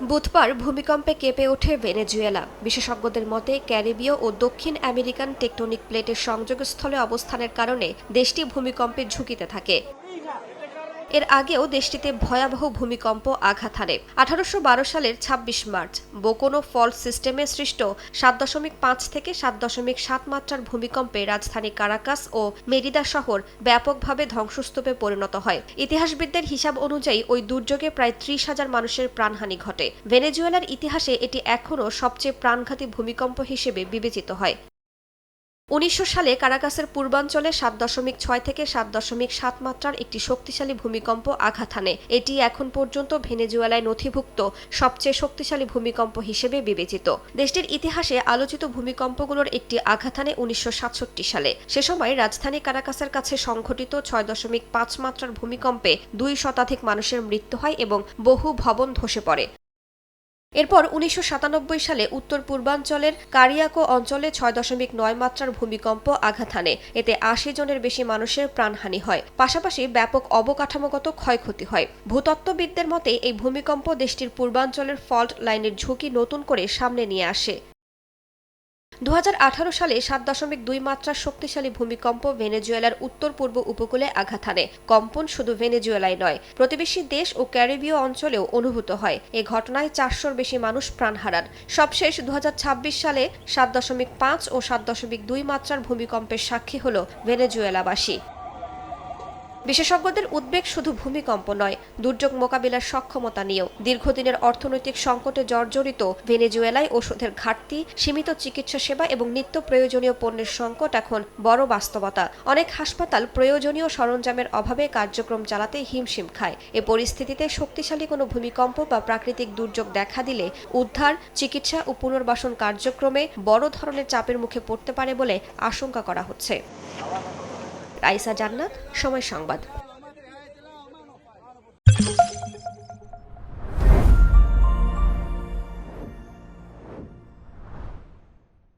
বুধবার ভূমিকম্পে কেঁপে ওঠে ভেনেজুয়েলা। বিশেষজ্ঞদের মতে ক্যারিবীয় ও দক্ষিণ আমেরিকান টেকটনিক প্লেটের সংযোগস্থলে অবস্থানের কারণে দেশটি ভূমিকম্পের ঝুঁকিতে থাকে। এর আগেও দেশটিতে ভয়াবহ ভূমিকম্প আঘাত হানে। 1812 সালের 26 মার্চ বোকোনো ফল্ট সিস্টেমে সৃষ্ট 7.5 থেকে 7.7 মাত্রার ভূমিকম্পে রাজধানী কারাকাস ও মেরিদা শহর ব্যাপকভাবে ধ্বংসস্তূপে পরিণত হয়। ইতিহাসবিদদের হিসাব অনুযায়ী ওই দুর্যোগে প্রায় 30,000 মানুষের প্রাণহানি ঘটে। ভেনেজুয়েলার ইতিহাসে এটি এখনও সবচেয়ে প্রাণঘাতী ভূমিকম্প হিসেবে বিবেচিত হয়। 1900 সালে কারাকাসের পূর্বাঞ্চলে 7.6 থেকে 7.7 মাত্রার একটি শক্তিশালী ভূমিকম্প আঘাত হানে। এটি এখন পর্যন্ত ভেনেজুয়েলায় নথিভুক্ত সবচেয়ে শক্তিশালী ভূমিকম্প হিসেবে বিবেচিত। দেশটির ইতিহাসে আলোচিত ভূমিকম্পগুলোর একটি আঘাত হানে 1967 সালে। সে সময় রাজধানী কারাকাসের কাছে সংঘটিত 6.5 মাত্রার ভূমিকম্পে 2 শতাধিক মানুষের মৃত্যু হয় এবং বহু ভবন ধসে পড়ে। এরপর 1997 সালে উত্তর পূর্বাঞ্চলের কারিয়াকো অঞ্চলে 6.9 মাত্রার ভূমিকম্প আঘাত হানে। এতে 80 জনের বেশি মানুষের প্রাণহানি হয়, পাশাপাশি ব্যাপক অবকাঠামোগত ক্ষয়ক্ষতি হয়। ভূতত্ত্ববিদদের মতে এই ভূমিকম্প দেশটির পূর্বাঞ্চলের ফল্ট লাইনের ঝুঁকি নতুন করে সামনে নিয়ে আসে। 2018 সালে 7.2 মাত্রার শক্তিশালী ভূমিকম্প ভেনেজুয়েলার উত্তর পূর্ব উপকূলে আঘাত হানে। কম্পন শুধু ভেনেজুয়েলায় নয়, প্রতিবেশী দেশ ও ক্যারিবীয় অঞ্চলেও অনুভূত হয়। এ ঘটনায় 400-র বেশি মানুষ প্রাণ হারান। সবশেষ 2026 সালে 7.5 ও 7.2 মাত্রার ভূমিকম্পের সাক্ষী হল ভেনেজুয়েলাবাসী। বিশেষজ্ঞদের উদ্বেগ শুধু ভূমিকম্প নয়, দুর্যোগ মোকাবিলার সক্ষমতা নিয়েও। দীর্ঘদিনের অর্থনৈতিক সংকটে জর্জরিত ভেনেজুয়েলায় ওষুধের ঘাটতি, সীমিত চিকিৎসা সেবা এবং নিত্য প্রয়োজনীয় পণ্যের সংকট এখন বড় বাস্তবতা। অনেক হাসপাতাল প্রয়োজনীয় সরঞ্জামের অভাবে কার্যক্রম চালাতে হিমশিম খায়। এ পরিস্থিতিতে শক্তিশালী কোনো ভূমিকম্প বা প্রাকৃতিক দুর্যোগ দেখা দিলে উদ্ধার, চিকিৎসা ও পুনর্বাসন কার্যক্রমে বড় ধরনের চাপের মুখে পড়তে পারে বলে আশঙ্কা করা হচ্ছে। রাইসা জান্নাত, সময় সংবাদ।